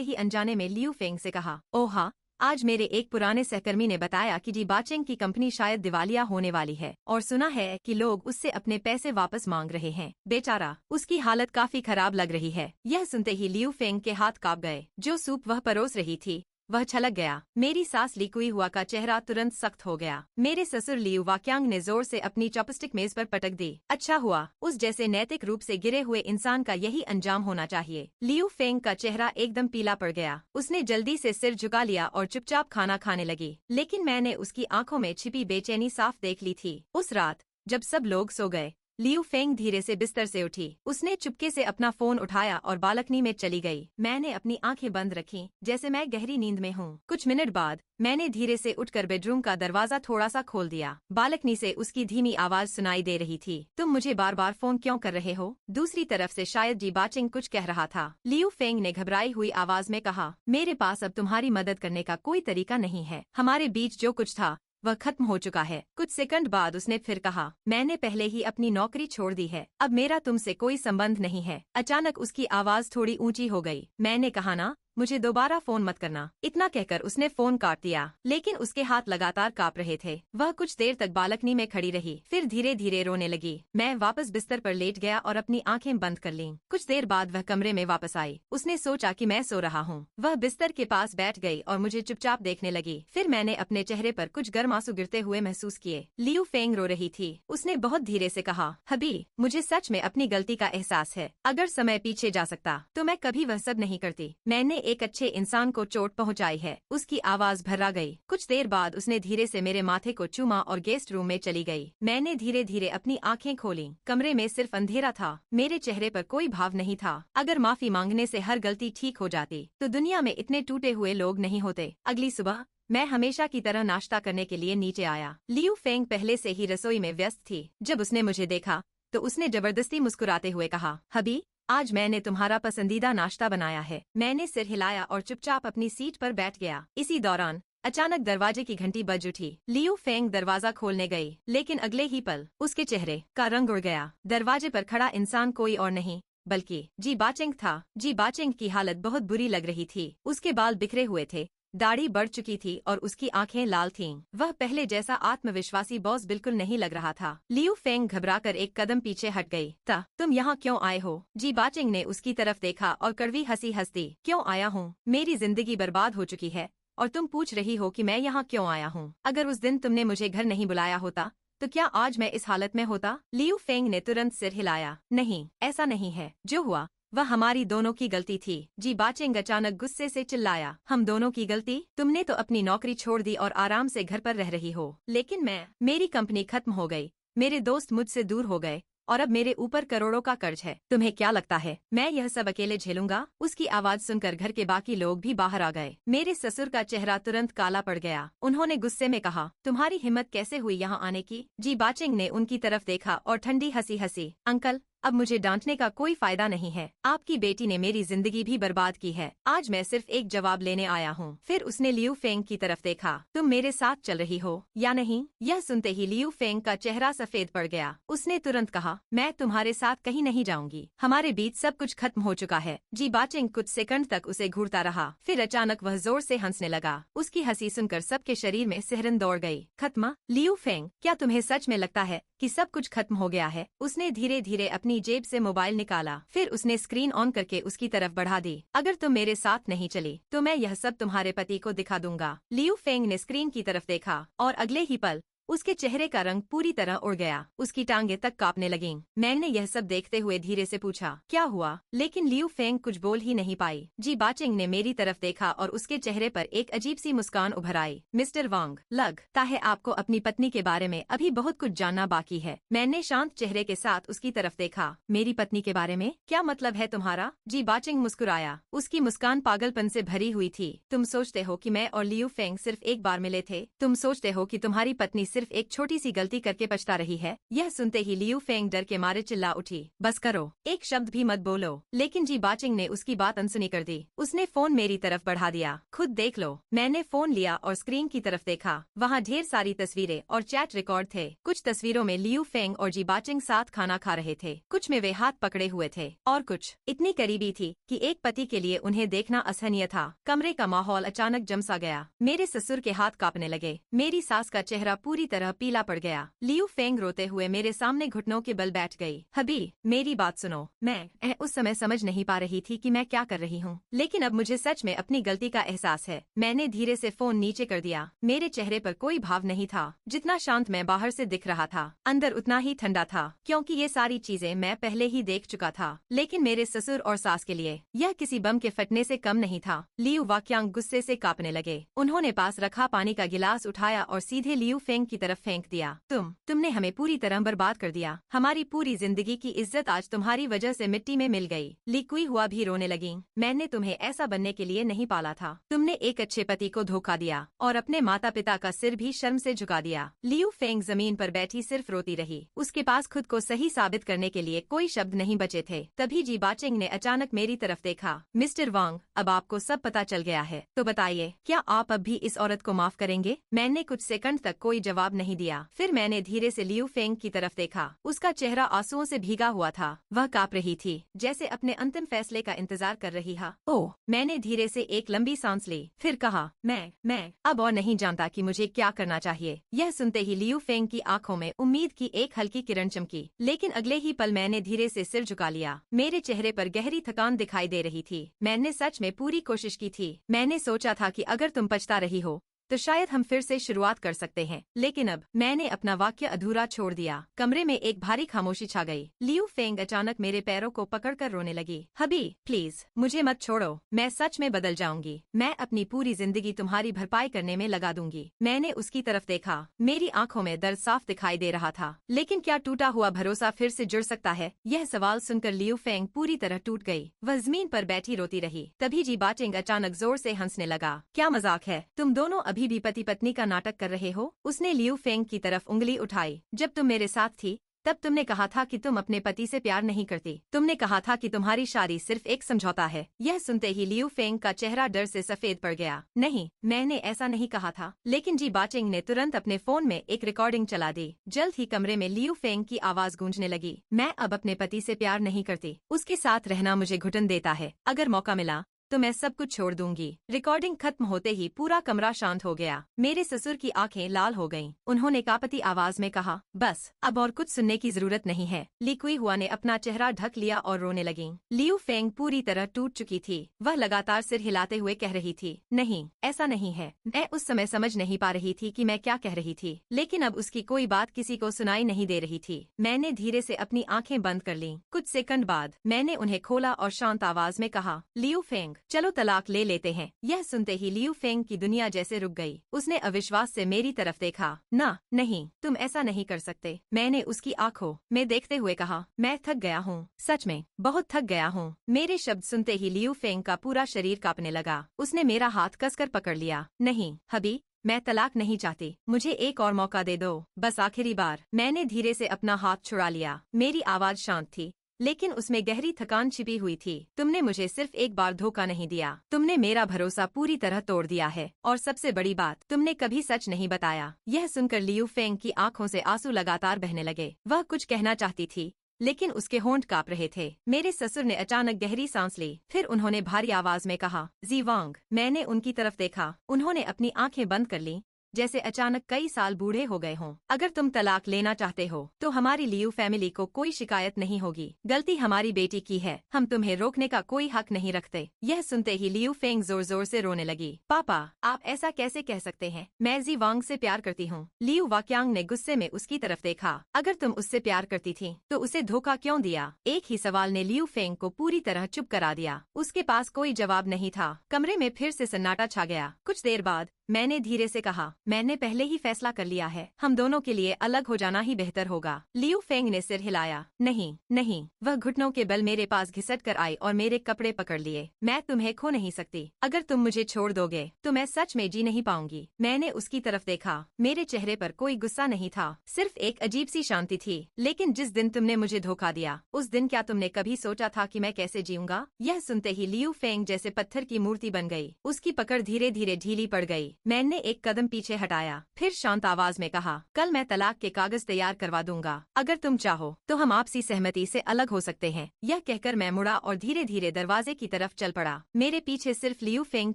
ही अनजाने में लियू फेंग से कहा, ओह हाँ, आज मेरे एक पुराने सहकर्मी ने बताया कि जी बाचिंग की कंपनी शायद दिवालिया होने वाली है और सुना है कि लोग उससे अपने पैसे वापस मांग रहे हैं। बेचारा, उसकी हालत काफी खराब लग रही है। यह सुनते ही लियू फेंग के हाथ कांप गए। जो सूप वह परोस रही थी वह छलक गया। मेरी सास लिकुई हुआ का चेहरा तुरंत सख्त हो गया। मेरे ससुर लियू वाक्यांग ने जोर से अपनी चॉपस्टिक मेज पर पटक दी। अच्छा हुआ, उस जैसे नैतिक रूप से गिरे हुए इंसान का यही अंजाम होना चाहिए। लियू फेंग का चेहरा एकदम पीला पड़ गया। उसने जल्दी से सिर झुका लिया और चुपचाप खाना खाने लगी, लेकिन मैंने उसकी आंखों में छिपी बेचैनी साफ देख ली थी। उस रात जब सब लोग सो गए, लियू फेंग धीरे से बिस्तर से उठी। उसने चुपके से अपना फोन उठाया और बालकनी में चली गई। मैंने अपनी आंखें बंद रखीं, जैसे मैं गहरी नींद में हूँ। कुछ मिनट बाद मैंने धीरे से उठकर बेडरूम का दरवाजा थोड़ा सा खोल दिया। बालकनी से उसकी धीमी आवाज सुनाई दे रही थी, तुम मुझे बार बार फोन क्यों कर रहे हो? दूसरी तरफ से शायद जी बाचिंग कुछ कह रहा था। लियू फेंग ने घबराई हुई आवाज में कहा, मेरे पास अब तुम्हारी मदद करने का कोई तरीका नहीं है। हमारे बीच जो कुछ था वह खत्म हो चुका है। कुछ सेकंड बाद उसने फिर कहा, मैंने पहले ही अपनी नौकरी छोड़ दी है, अब मेरा तुमसे कोई संबंध नहीं है। अचानक उसकी आवाज थोड़ी ऊंची हो गई। मैंने कहा ना, मुझे दोबारा फोन मत करना। इतना कहकर उसने फोन काट दिया, लेकिन उसके हाथ लगातार कांप रहे थे। वह कुछ देर तक बालकनी में खड़ी रही, फिर धीरे धीरे रोने लगी। मैं वापस बिस्तर पर लेट गया और अपनी आंखें बंद कर लीं। कुछ देर बाद वह कमरे में वापस आई। उसने सोचा कि मैं सो रहा हूँ। वह बिस्तर के पास बैठ गई और मुझे चुपचाप देखने लगी। फिर मैंने अपने चेहरे पर कुछ गर्म आंसू गिरते हुए महसूस किए। लियू फेंग रो रही थी। उसने बहुत धीरे से कहा, हबी, मुझे सच में अपनी गलती का एहसास है। अगर समय पीछे जा सकता तो मैं कभी वह सब नहीं करती। मैंने एक अच्छे इंसान को चोट पहुंचाई है। उसकी आवाज भर्रा गई। कुछ देर बाद उसने धीरे से मेरे माथे को चूमा और गेस्ट रूम में चली गई। मैंने धीरे धीरे अपनी आंखें खोलीं। कमरे में सिर्फ अंधेरा था। मेरे चेहरे पर कोई भाव नहीं था। अगर माफी मांगने से हर गलती ठीक हो जाती तो दुनिया में इतने टूटे हुए लोग नहीं होते। अगली सुबह मैं हमेशा की तरह नाश्ता करने के लिए नीचे आया। लियू फेंग पहले से ही रसोई में व्यस्त थी। जब उसने मुझे देखा तो उसने जबरदस्ती मुस्कुराते हुए कहा, हबी, आज मैंने तुम्हारा पसंदीदा नाश्ता बनाया है। मैंने सिर हिलाया और चुपचाप अपनी सीट पर बैठ गया। इसी दौरान अचानक दरवाजे की घंटी बज उठी। लियू फेंग दरवाजा खोलने गई, लेकिन अगले ही पल उसके चेहरे का रंग उड़ गया। दरवाजे पर खड़ा इंसान कोई और नहीं बल्कि जी बाचिंग था। जी बाचिंग की हालत बहुत बुरी लग रही थी। उसके बाल बिखरे हुए थे, दाढ़ी बढ़ चुकी थी और उसकी आंखें लाल थीं। वह पहले जैसा आत्मविश्वासी बॉस बिल्कुल नहीं लग रहा था। लियू फेंग घबराकर एक कदम पीछे हट गई। तुम यहाँ क्यों आए हो? जी बाचिंग ने उसकी तरफ देखा और कड़वी हंसी हंस दी। क्यों आया हूँ? मेरी जिंदगी बर्बाद हो चुकी है और तुम पूछ रही हो कि मैं यहाँ क्यों आया हूँ? अगर उस दिन तुमने मुझे घर नहीं बुलाया होता तो क्या आज मैं इस हालत में होता? लियू फेंग ने तुरंत सिर हिलाया। नहीं, ऐसा नहीं है। जो हुआ वह हमारी दोनों की गलती थी। जी बाचिंग अचानक गुस्से से चिल्लाया, हम दोनों की गलती? तुमने तो अपनी नौकरी छोड़ दी और आराम से घर पर रह रही हो, लेकिन मेरी कंपनी खत्म हो गई, मेरे दोस्त मुझसे दूर हो गए और अब मेरे ऊपर करोड़ों का कर्ज है। तुम्हें क्या लगता है मैं यह सब अकेले झेलूंगा? उसकी आवाज सुनकर घर के बाकी लोग भी बाहर आ गए। मेरे ससुर का चेहरा तुरंत काला पड़ गया। उन्होंने गुस्से में कहा, तुम्हारी हिम्मत कैसे हुई यहाँ आने की? जी बाचिंग ने उनकी तरफ देखा और ठंडी हंसी हंसी। अंकल, अब मुझे डांटने का कोई फायदा नहीं है। आपकी बेटी ने मेरी जिंदगी भी बर्बाद की है। आज मैं सिर्फ एक जवाब लेने आया हूँ। फिर उसने लियू फेंग की तरफ देखा। तुम मेरे साथ चल रही हो या नहीं? यह सुनते ही लियू फेंग का चेहरा सफेद पड़ गया। उसने तुरंत कहा, मैं तुम्हारे साथ कहीं नहीं जाऊंगी। हमारे बीच सब कुछ खत्म हो चुका है। जी बाचिंग कुछ सेकंड तक उसे घूरता रहा, फिर अचानक वह जोर से हंसने लगा। उसकी हंसी सुनकर सबके शरीर में सिहरन दौड़ गई। खत्म? लियू फेंग, क्या तुम्हें सच में लगता है कि सब कुछ खत्म हो गया है? उसने धीरे धीरे अपनी जेब से मोबाइल निकाला, फिर उसने स्क्रीन ऑन करके उसकी तरफ बढ़ा दी। अगर तुम मेरे साथ नहीं चली तो मैं यह सब तुम्हारे पति को दिखा दूंगा। लियू फेंग ने स्क्रीन की तरफ देखा और अगले ही पल उसके चेहरे का रंग पूरी तरह उड़ गया, उसकी टांगे तक कांपने लगीं। मैंग ने यह सब देखते हुए धीरे से पूछा, क्या हुआ? लेकिन लियू फेंग कुछ बोल ही नहीं पाई। जी बाचिंग ने मेरी तरफ देखा और उसके चेहरे पर एक अजीब सी मुस्कान उभर आई। मिस्टर वांग, लगता है आपको अपनी पत्नी के बारे में अभी बहुत कुछ जानना बाकी है। मैंने शांत चेहरे के साथ उसकी तरफ देखा। मेरी पत्नी के बारे में क्या मतलब है तुम्हारा? जी बाचिंग मुस्कुराया, उसकी मुस्कान पागलपन से भरी हुई थी। तुम सोचते हो कि मैं और लियू फेंग सिर्फ एक बार मिले थे? तुम सोचते हो कि तुम्हारी पत्नी सिर्फ एक छोटी सी गलती करके पछता रही है? यह सुनते ही लियू फेंग डर के मारे चिल्ला उठी, बस करो, एक शब्द भी मत बोलो। लेकिन जी बाचिंग ने उसकी बात अनसुनी कर दी। उसने फोन मेरी तरफ बढ़ा दिया, खुद देख लो। मैंने फोन लिया और स्क्रीन की तरफ देखा। वहाँ ढेर सारी तस्वीरें और चैट रिकॉर्ड थे। कुछ तस्वीरों में लियू फेंग और जी बाचिंग साथ खाना खा रहे थे, कुछ में वे हाथ पकड़े हुए थे और कुछ इतनी करीबी थी कि एक पति के लिए उन्हें देखना असहनीय था। कमरे का माहौल अचानक जमसा गया। मेरे ससुर के हाथ कांपने लगे। मेरी सास का चेहरा पूरी तरह पीला पड़ गया। लियू फेंग रोते हुए मेरे सामने घुटनों के बल बैठ गई। हबी, मेरी बात सुनो। मैं उस समय समझ नहीं पा रही थी कि मैं क्या कर रही हूँ, लेकिन अब मुझे सच में अपनी गलती का एहसास है। मैंने धीरे से फोन नीचे कर दिया। मेरे चेहरे पर कोई भाव नहीं था। जितना शांत मैं बाहर से दिख रहा था, अंदर उतना ही ठंडा था, क्योंकि ये सारी चीजें मैं पहले ही देख चुका था। लेकिन मेरे ससुर और सास के लिए यह किसी बम के फटने से कम नहीं था। लियू वाक्यांग गुस्से से कांपने लगे। उन्होंने पास रखा पानी का गिलास उठाया और सीधे लियू फेंग की तरफ फेंक दिया। तुमने हमें पूरी तरह बर्बाद कर दिया। हमारी पूरी जिंदगी की इज्जत आज तुम्हारी वजह से मिट्टी में मिल गई। लिकुई हुआ भी रोने लगी। मैंने तुम्हें ऐसा बनने के लिए नहीं पाला था। तुमने एक अच्छे पति को धोखा दिया और अपने माता पिता का सिर भी शर्म से झुका दिया। लियू फेंग जमीन पर बैठी सिर्फ रोती रही। उसके पास खुद को सही साबित करने के लिए कोई शब्द नहीं बचे थे। तभी जी बाचिंग ने अचानक मेरी तरफ देखा। मिस्टर वांग, अब आपको सब पता चल गया है, तो बताइए, क्या आप अब भी इस औरत को माफ करेंगे? मैंने कुछ सेकंड तक कोई जवाब नहीं दिया। फिर मैंने धीरे से लियू फेंग की तरफ देखा। उसका चेहरा आंसुओं से भीगा हुआ था। वह कांप रही थी, जैसे अपने अंतिम फैसले का इंतजार कर रही है। ओह, मैंने धीरे से एक लंबी सांस ली, फिर कहा, मैं अब और नहीं जानता कि मुझे क्या करना चाहिए। यह सुनते ही लियू फेंग की आंखों में उम्मीद की एक हल्की किरण चमकी, लेकिन अगले ही पल मैंने धीरे से सिर झुका लिया। मेरे चेहरे पर गहरी थकान दिखाई दे रही थी। मैंने सच में पूरी कोशिश की थी। मैंने सोचा था कि अगर तुम पछता रही हो तो शायद हम फिर से शुरुआत कर सकते हैं, लेकिन अब मैंने अपना वाक्य अधूरा छोड़ दिया। कमरे में एक भारी खामोशी छा गई। लियू फेंग अचानक मेरे पैरों को पकड़कर रोने लगी। हबी, प्लीज मुझे मत छोड़ो, मैं सच में बदल जाऊंगी। मैं अपनी पूरी जिंदगी तुम्हारी भरपाई करने में लगा दूंगी। मैंने उसकी तरफ देखा। मेरी आंखों में दर्द साफ दिखाई दे रहा था। लेकिन क्या टूटा हुआ भरोसा फिर से जुड़ सकता है? यह सवाल सुनकर लियू फेंग पूरी तरह टूट गई। वह जमीन पर बैठी रोती रही। तभी जी बाचिंग अचानक जोर से हंसने लगा। क्या मजाक है? तुम दोनों अभी भी पति पत्नी का नाटक कर रहे हो? उसने लियू फेंग की तरफ उंगली उठाई। जब तुम मेरे साथ थी तब तुमने कहा था कि तुम अपने पति से प्यार नहीं करती। तुमने कहा था कि तुम्हारी शादी सिर्फ एक समझौता है। यह सुनते ही लियू फेंग का चेहरा डर से सफेद पड़ गया। नहीं, मैंने ऐसा नहीं कहा था। लेकिन जी बाचिंग ने तुरंत अपने फोन में एक रिकॉर्डिंग चला दी। जल्द ही कमरे में लियू फेंग की आवाज गूंजने लगी। मैं अब अपने पति से प्यार नहीं करती। उसके साथ रहना मुझे घुटन देता है। अगर मौका मिला तो मैं सब कुछ छोड़ दूंगी। रिकॉर्डिंग खत्म होते ही पूरा कमरा शांत हो गया। मेरे ससुर की आंखें लाल हो गईं। उन्होंने कांपती आवाज में कहा, बस अब और कुछ सुनने की जरूरत नहीं है। लिकुई हुआ ने अपना चेहरा ढक लिया और रोने लगी। लियू फेंग पूरी तरह टूट चुकी थी। वह लगातार सिर हिलाते हुए कह रही थी, नहीं, ऐसा नहीं है। मैं उस समय समझ नहीं पा रही थी कि मैं क्या कह रही थी, लेकिन अब उसकी कोई बात किसी को सुनाई नहीं दे रही थी। मैंने धीरे से अपनी आंखें बंद कर लीं। कुछ सेकंड बाद मैंने उन्हें खोला और शांत आवाज में कहा, लियू फेंग, चलो तलाक ले लेते हैं। यह सुनते ही लियू फेंग की दुनिया जैसे रुक गई। उसने अविश्वास से मेरी तरफ देखा। नहीं, तुम ऐसा नहीं कर सकते। मैंने उसकी आंखों में देखते हुए कहा, मैं थक गया हूँ, सच में बहुत थक गया हूँ। मेरे शब्द सुनते ही लियू फेंग का पूरा शरीर कांपने लगा। उसने मेरा हाथ कसकर पकड़ लिया। नहीं हबी, मैं तलाक नहीं चाहती। मुझे एक और मौका दे दो, बस आखिरी बार। मैंने धीरे से अपना हाथ छुड़ा लिया। मेरी आवाज शांत थी, लेकिन उसमें गहरी थकान छिपी हुई थी। तुमने मुझे सिर्फ एक बार धोखा नहीं दिया, तुमने मेरा भरोसा पूरी तरह तोड़ दिया है। और सबसे बड़ी बात, तुमने कभी सच नहीं बताया। यह सुनकर लियू फेंग की आंखों से आंसू लगातार बहने लगे। वह कुछ कहना चाहती थी, लेकिन उसके होंठ कांप रहे थे। मेरे ससुर ने अचानक गहरी सांस ली। फिर उन्होंने भारी आवाज में कहा, जी वांग। मैंने उनकी तरफ देखा। उन्होंने अपनी आंखें बंद कर लीं, जैसे अचानक कई साल बूढ़े हो गए हों। अगर तुम तलाक लेना चाहते हो तो हमारी लियू फैमिली को कोई शिकायत नहीं होगी। गलती हमारी बेटी की है, हम तुम्हें रोकने का कोई हक नहीं रखते। यह सुनते ही लियू फेंग जोर जोर से रोने लगी। पापा, आप ऐसा कैसे कह सकते हैं? मैं जी वांग से प्यार करती हूँ। लियू वाक्यांग ने गुस्से में उसकी तरफ देखा। अगर तुम उससे प्यार करती थी तो उसे धोखा क्यों दिया? एक ही सवाल ने लियू फेंग को पूरी तरह चुप करा दिया। उसके पास कोई जवाब नहीं था। कमरे में फिर से सन्नाटा छा गया। कुछ देर बाद मैंने धीरे से कहा, मैंने पहले ही फैसला कर लिया है, हम दोनों के लिए अलग हो जाना ही बेहतर होगा। लियू फेंग ने सिर हिलाया। नहीं नहीं। वह घुटनों के बल मेरे पास घिसट कर आई और मेरे कपड़े पकड़ लिए। मैं तुम्हें खो नहीं सकती। अगर तुम मुझे छोड़ दोगे तो मैं सच में जी नहीं पाऊंगी। मैंने उसकी तरफ देखा। मेरे चेहरे पर कोई गुस्सा नहीं था, सिर्फ एक अजीब सी शांति थी। लेकिन जिस दिन तुमने मुझे धोखा दिया उस दिन क्या तुमने कभी सोचा था कि मैं कैसे जीऊंगा? यह सुनते ही लियू फेंग जैसे पत्थर की मूर्ति बन गई। उसकी पकड़ धीरे धीरे ढीली पड़ गई। मैंने एक कदम पीछे हटाया, फिर शांत आवाज में कहा, कल मैं तलाक के कागज तैयार करवा दूंगा। अगर तुम चाहो तो हम आपसी सहमति से अलग हो सकते हैं। यह कहकर मैं मुड़ा और धीरे धीरे दरवाजे की तरफ चल पड़ा। मेरे पीछे सिर्फ लियू फेंग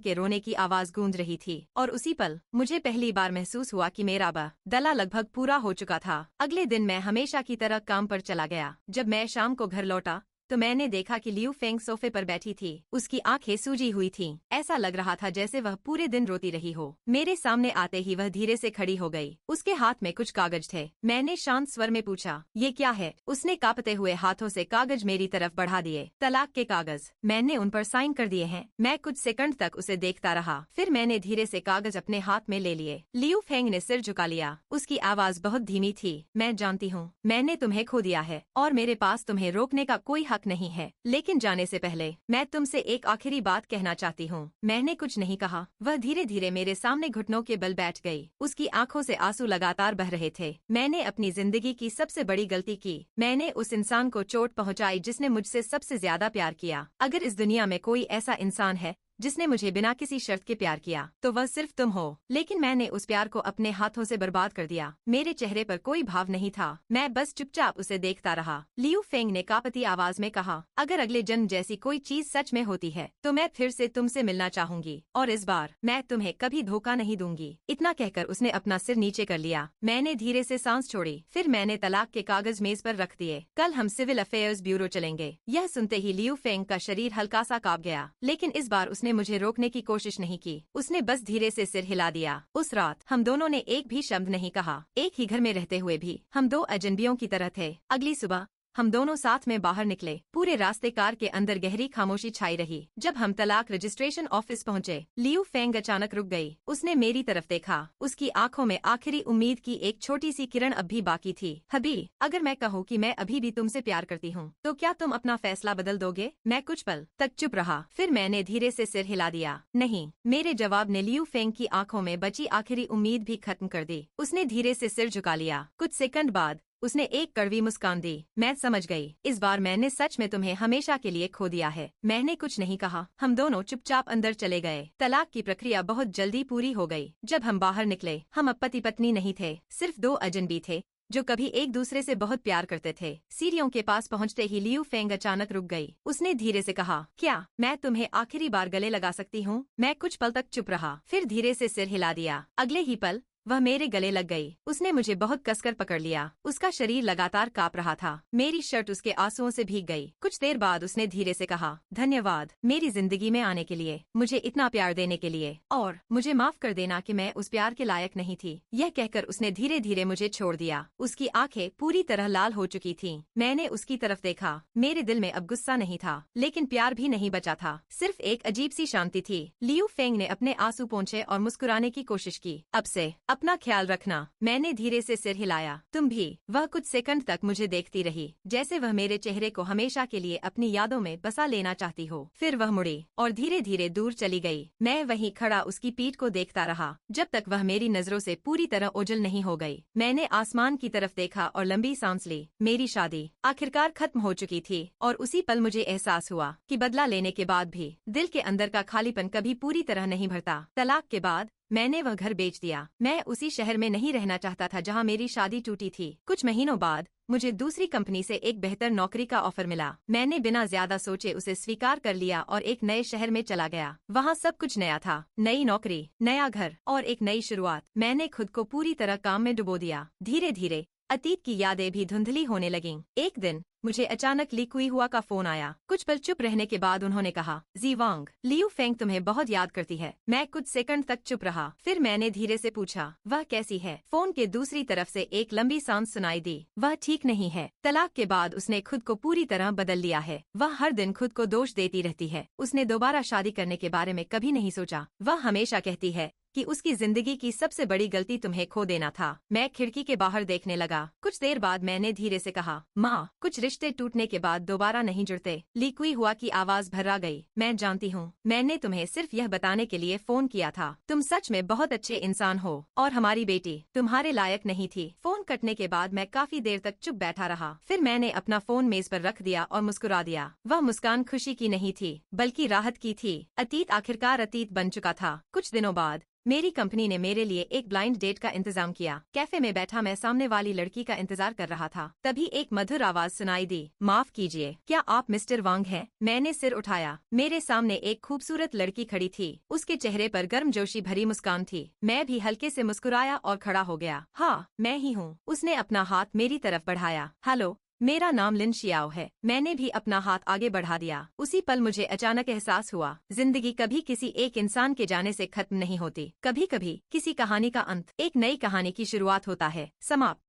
के रोने की आवाज गूंज रही थी और उसी पल मुझे पहली बार महसूस हुआ कि मेरा बदला लगभग पूरा हो चुका था। अगले दिन मैं हमेशा की तरह काम पर चला गया। जब मैं शाम को घर लौटा तो मैंने देखा कि लियू फेंग सोफे पर बैठी थी। उसकी आंखें सूजी हुई थीं। ऐसा लग रहा था जैसे वह पूरे दिन रोती रही हो। मेरे सामने आते ही वह धीरे से खड़ी हो गई। उसके हाथ में कुछ कागज थे। मैंने शांत स्वर में पूछा, ये क्या है? उसने कांपते हुए हाथों से कागज मेरी तरफ बढ़ा दिए। तलाक के कागज। मैंने उन पर साइन कर दिए हैं। मैं कुछ सेकंड तक उसे देखता रहा, फिर मैंने धीरे से कागज अपने हाथ में ले लिए। लियू फेंग ने सिर झुका लिया। उसकी आवाज बहुत धीमी थी। मैं जानती हूँ, मैंने तुम्हें खो दिया है और मेरे पास तुम्हें रोकने का कोई हक नहीं है। लेकिन जाने से पहले मैं तुमसे एक आखिरी बात कहना चाहती हूँ। मैंने कुछ नहीं कहा। वह धीरे धीरे मेरे सामने घुटनों के बल बैठ गई। उसकी आंखों से आंसू लगातार बह रहे थे। मैंने अपनी जिंदगी की सबसे बड़ी गलती की। मैंने उस इंसान को चोट पहुंचाई जिसने मुझसे सबसे ज्यादा प्यार किया। अगर इस दुनिया में कोई ऐसा इंसान है जिसने मुझे बिना किसी शर्त के प्यार किया तो वह सिर्फ तुम हो। लेकिन मैंने उस प्यार को अपने हाथों से बर्बाद कर दिया। मेरे चेहरे पर कोई भाव नहीं था। मैं बस चुपचाप उसे देखता रहा। लियू फेंग ने कांपती आवाज में कहा, अगर अगले जन्म जैसी कोई चीज सच में होती है तो मैं फिर से तुमसे मिलना चाहूंगी और इस बार मैं तुम्हें कभी धोखा नहीं दूंगी। इतना कहकर उसने अपना सिर नीचे कर लिया। मैंने धीरे से सांस छोड़ी। फिर मैंने तलाक के कागज मेज पर रख दिए। कल हम सिविल अफेयर्स ब्यूरो चलेंगे। यह सुनते ही लियू फेंग का शरीर हल्का सा कांप गया। लेकिन इस बार उसने मुझे रोकने की कोशिश नहीं की। उसने बस धीरे से सिर हिला दिया। उस रात हम दोनों ने एक भी शब्द नहीं कहा। एक ही घर में रहते हुए भी हम दो अजनबियों की तरह थे। अगली सुबह हम दोनों साथ में बाहर निकले। पूरे रास्ते कार के अंदर गहरी खामोशी छाई रही। जब हम तलाक रजिस्ट्रेशन ऑफिस पहुंचे, लियू फेंग अचानक रुक गई। उसने मेरी तरफ देखा। उसकी आंखों में आखिरी उम्मीद की एक छोटी सी किरण अब भी बाकी थी। हबी, अगर मैं कहूँ कि मैं अभी भी तुमसे प्यार करती हूँ तो क्या तुम अपना फैसला बदल दोगे? मैं कुछ पल तक चुप रहा, फिर मैंने धीरे से सिर हिला दिया। नहीं। मेरे जवाब ने लियू फेंग की आंखों में बची आखिरी उम्मीद भी खत्म कर दी। उसने धीरे से सिर झुका लिया। कुछ सेकंड बाद उसने एक कड़वी मुस्कान दी। मैं समझ गई, इस बार मैंने सच में तुम्हें हमेशा के लिए खो दिया है। मैंने कुछ नहीं कहा। हम दोनों चुपचाप अंदर चले गए। तलाक की प्रक्रिया बहुत जल्दी पूरी हो गई। जब हम बाहर निकले, हम अब पति पत्नी नहीं थे, सिर्फ दो अजनबी थे जो कभी एक दूसरे से बहुत प्यार करते थे। सीढ़ियों के पास पहुंचते ही लियू फेंग अचानक रुक गई। उसने धीरे से कहा, क्या मैं तुम्हें आखिरी बार गले लगा सकती हूँ? मैं कुछ पल तक चुप रहा, फिर धीरे से सिर हिला दिया। अगले ही पल वह मेरे गले लग गई। उसने मुझे बहुत कसकर पकड़ लिया। उसका शरीर लगातार कांप रहा था। मेरी शर्ट उसके आंसुओं से भीग गई। कुछ देर बाद उसने धीरे से कहा, धन्यवाद मेरी जिंदगी में आने के लिए, मुझे इतना प्यार देने के लिए, और मुझे माफ कर देना कि मैं उस प्यार के लायक नहीं थी। यह कहकर उसने धीरे धीरे मुझे छोड़ दिया। उसकी आंखें पूरी तरह लाल हो चुकी थीं। मैंने उसकी तरफ देखा। मेरे दिल में अब गुस्सा नहीं था, लेकिन प्यार भी नहीं बचा था। सिर्फ एक अजीब सी शांति थी। लियू फेंग ने अपने आंसू पोंछे और मुस्कुराने की कोशिश की। अब से अपना ख्याल रखना। मैंने धीरे से सिर हिलाया। तुम भी। वह कुछ सेकंड तक मुझे देखती रही, जैसे वह मेरे चेहरे को हमेशा के लिए अपनी यादों में बसा लेना चाहती हो। फिर वह मुड़ी और धीरे धीरे दूर चली गई। मैं वहीं खड़ा उसकी पीठ को देखता रहा जब तक वह मेरी नजरों से पूरी तरह ओझल नहीं हो गई। मैंने आसमान की तरफ देखा और लंबी सांस ली। मेरी शादी आखिरकार खत्म हो चुकी थी और उसी पल मुझे एहसास हुआ कि बदला लेने के बाद भी दिल के अंदर का खालीपन कभी पूरी तरह नहीं भरता। तलाक के बाद मैंने वह घर बेच दिया। मैं उसी शहर में नहीं रहना चाहता था जहाँ मेरी शादी टूटी थी। कुछ महीनों बाद मुझे दूसरी कंपनी से एक बेहतर नौकरी का ऑफर मिला। मैंने बिना ज्यादा सोचे उसे स्वीकार कर लिया और एक नए शहर में चला गया। वहाँ सब कुछ नया था, नई नौकरी, नया घर और एक नई शुरुआत। मैंने खुद को पूरी तरह काम में डुबो दिया। धीरे धीरे अतीत की यादें भी धुंधली होने लगीं। एक दिन मुझे अचानक ली कुई हुआ का फोन आया। कुछ पल चुप रहने के बाद उन्होंने कहा, जी वांग, लियू फेंग तुम्हें बहुत याद करती है। मैं कुछ सेकंड तक चुप रहा, फिर मैंने धीरे से पूछा, वह कैसी है? फोन के दूसरी तरफ से एक लंबी सांस सुनाई दी। वह ठीक नहीं है। तलाक के बाद उसने खुद को पूरी तरह बदल लिया है। वह हर दिन खुद को दोष देती रहती है। उसने दोबारा शादी करने के बारे में कभी नहीं सोचा। वह हमेशा कहती है कि उसकी जिंदगी की सबसे बड़ी गलती तुम्हें खो देना था। मैं खिड़की के बाहर देखने लगा। कुछ देर बाद मैंने धीरे से कहा, माँ, कुछ रिश्ते टूटने के बाद दोबारा नहीं जुड़ते। ली कुई हुआ की आवाज भर्रा गई। मैं जानती हूँ, मैंने तुम्हें सिर्फ यह बताने के लिए फोन किया था। तुम सच में बहुत अच्छे इंसान हो और हमारी बेटी तुम्हारे लायक नहीं थी। फोन कटने के बाद मैं काफी देर तक चुप बैठा रहा। फिर मैंने अपना फोन मेज पर रख दिया और मुस्कुरा दिया। वह मुस्कान खुशी की नहीं थी, बल्कि राहत की थी। अतीत आखिरकार अतीत बन चुका था। कुछ दिनों बाद मेरी कंपनी ने मेरे लिए एक ब्लाइंड डेट का इंतजाम किया। कैफे में बैठा मैं सामने वाली लड़की का इंतजार कर रहा था। तभी एक मधुर आवाज सुनाई दी, माफ कीजिए, क्या आप मिस्टर वांग हैं? मैंने सिर उठाया। मेरे सामने एक खूबसूरत लड़की खड़ी थी। उसके चेहरे पर गर्मजोशी भरी मुस्कान थी। मैं भी हल्के से मुस्कुराया और खड़ा हो गया। हाँ, मैं ही हूँ। उसने अपना हाथ मेरी तरफ बढ़ाया। हेलो, मेरा नाम लिन शियाओ है। मैंने भी अपना हाथ आगे बढ़ा दिया। उसी पल मुझे अचानक एहसास हुआ, जिंदगी कभी किसी एक इंसान के जाने से खत्म नहीं होती। कभी कभी किसी कहानी का अंत एक नई कहानी की शुरुआत होता है। समाप्त।